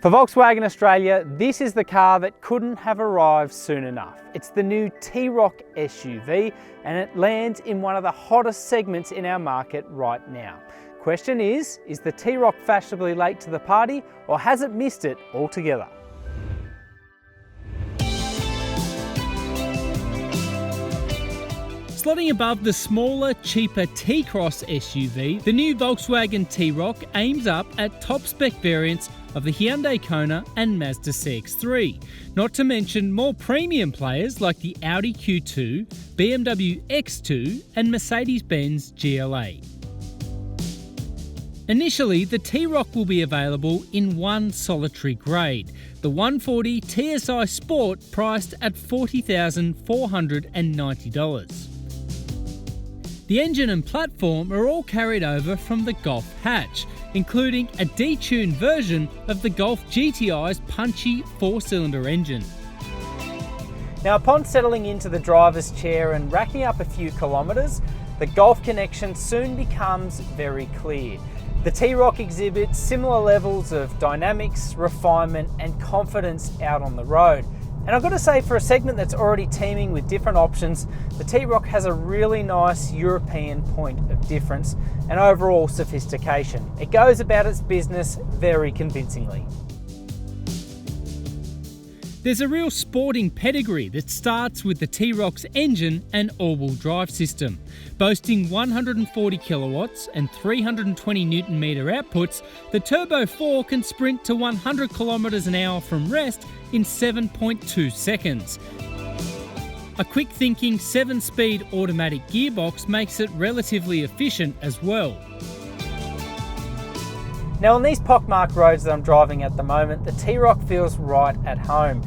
For Volkswagen Australia, this is the car that couldn't have arrived soon enough. It's the new T-Roc SUV, and it lands in one of the hottest segments in our market right now. Question is the T-Roc fashionably late to the party, or has it missed it altogether? Slotting above the smaller, cheaper T-Cross SUV, the new Volkswagen T-Roc aims up at top-spec variants of the Hyundai Kona and Mazda CX-3, not to mention more premium players like the Audi Q2, BMW X2 and Mercedes-Benz GLA. Initially, the T-Roc will be available in one solitary grade, the 140 TSI Sport, priced at $40,490. The engine and platform are all carried over from the Golf hatch, including a detuned version of the Golf GTI's punchy 4-cylinder engine. Now, upon settling into the driver's chair and racking up a few kilometres, the Golf connection soon becomes very clear. The T-Roc exhibits similar levels of dynamics, refinement and confidence out on the road. And I've got to say, for a segment that's already teeming with different options, the T-Roc has a really nice European point of difference and overall sophistication. It goes about its business very convincingly. There's a real sporting pedigree that starts with the T-Roc's engine and all-wheel drive system. Boasting 140 kilowatts and 320 Newton metre outputs, the Turbo 4 can sprint to 100 kilometres an hour from rest in 7.2 seconds. A quick-thinking 7-speed automatic gearbox makes it relatively efficient as well. Now, on these pockmarked roads that I'm driving at the moment, the T-Roc feels right at home.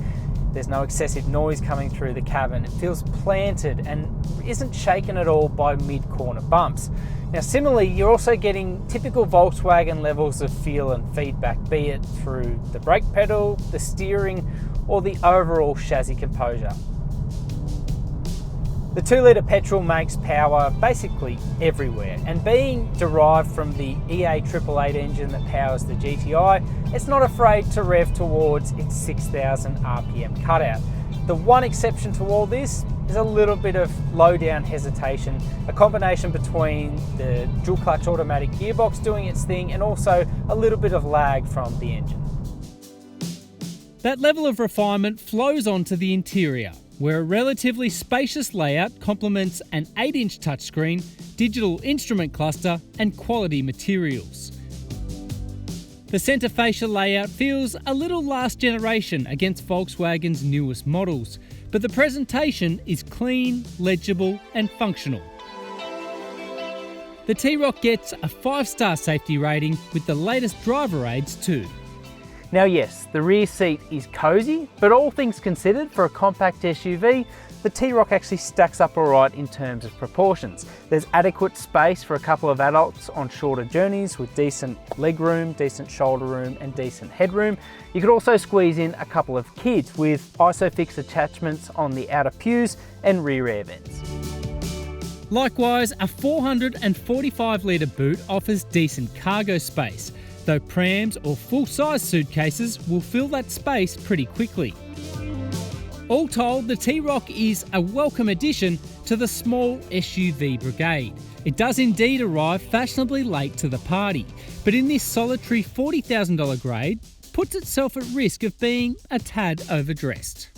There's no excessive noise coming through the cabin. It feels planted and isn't shaken at all by mid-corner bumps. Now, similarly, you're also getting typical Volkswagen levels of feel and feedback, be it through the brake pedal, the steering, or the overall chassis composure. The 2-litre petrol makes power basically everywhere, and being derived from the EA888 engine that powers the GTI, it's not afraid to rev towards its 6,000 RPM cutout. The one exception to all this is a little bit of low-down hesitation, a combination between the dual-clutch automatic gearbox doing its thing and also a little bit of lag from the engine. That level of refinement flows onto the interior, where a relatively spacious layout complements an 8-inch touchscreen, digital instrument cluster and quality materials. The centre fascia layout feels a little last generation against Volkswagen's newest models, but the presentation is clean, legible and functional. The T-Roc gets a 5-star safety rating with the latest driver aids too. Now yes, the rear seat is cosy, but all things considered, for a compact SUV, the T-Roc actually stacks up alright in terms of proportions. There's adequate space for a couple of adults on shorter journeys with decent leg room, decent shoulder room and decent headroom. You could also squeeze in a couple of kids with ISOFIX attachments on the outer pews and rear air vents. Likewise, a 445 litre boot offers decent cargo space, though prams or full-size suitcases will fill that space pretty quickly. All told, the T-Roc is a welcome addition to the small SUV brigade. It does indeed arrive fashionably late to the party, but in this solitary $40,000 grade, puts itself at risk of being a tad overdressed.